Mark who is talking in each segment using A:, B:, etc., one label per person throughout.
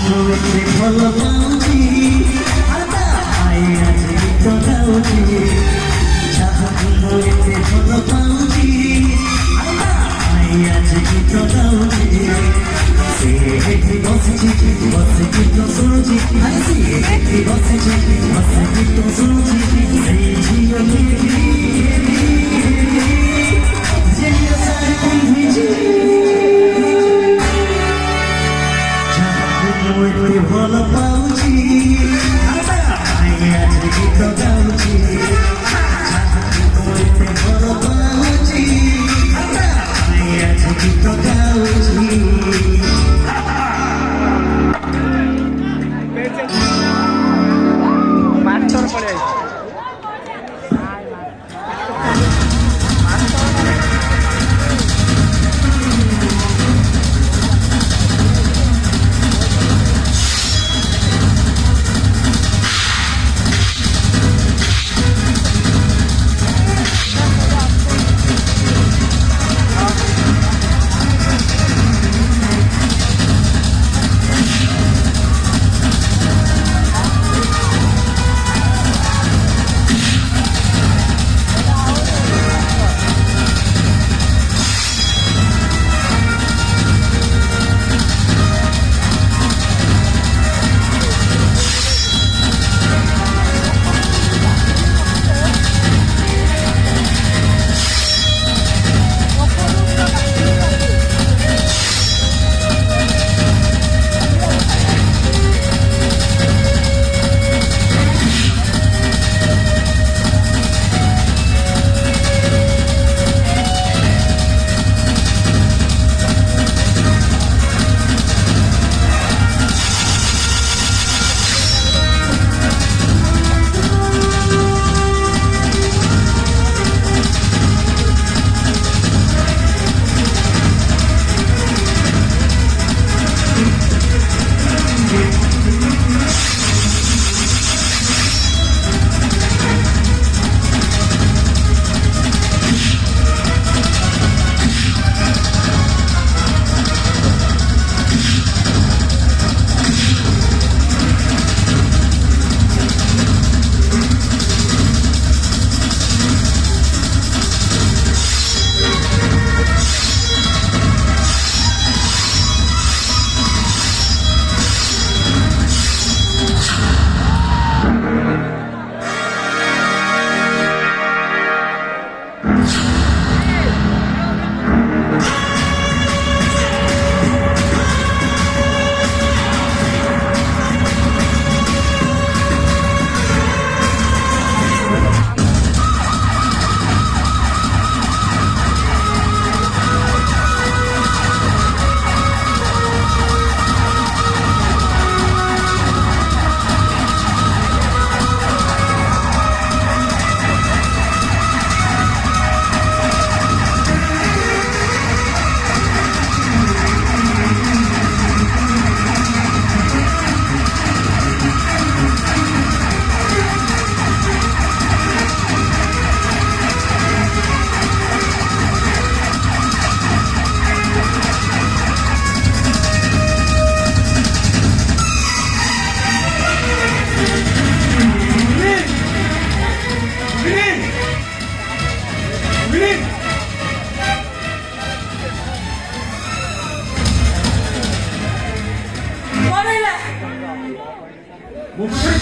A: এতে ভাল পাউছি আই আজ গীত গাউছি যাহাକୁ এতে ভাল পাউছি আই আজ গীত গাউছি সে এଠି বসিছি বসে গীত শুনুছি আরে সে এଠି বসিছি বসে গীত শুনুছি সেই ঝিওকে ভাল পাউছি আজ গীত গাউছি এতে ভাল পাউছি আজ গীত গাউছি
B: মাস্টার পড়ে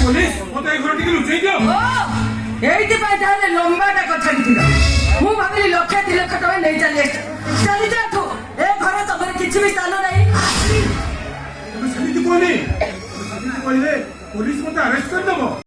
C: पुलिस मत ए घर टिके लुचै दियो
D: एइति पाइ ताले लंबाटा कथा दिथिल मु भाबिली लक्ष 2 लाख टका नै चली जा तू ए घर तमर किछि भी स्थान नै
C: समिति कोनी समिति कोइले पुलिस मत अरेस्ट कर देबो।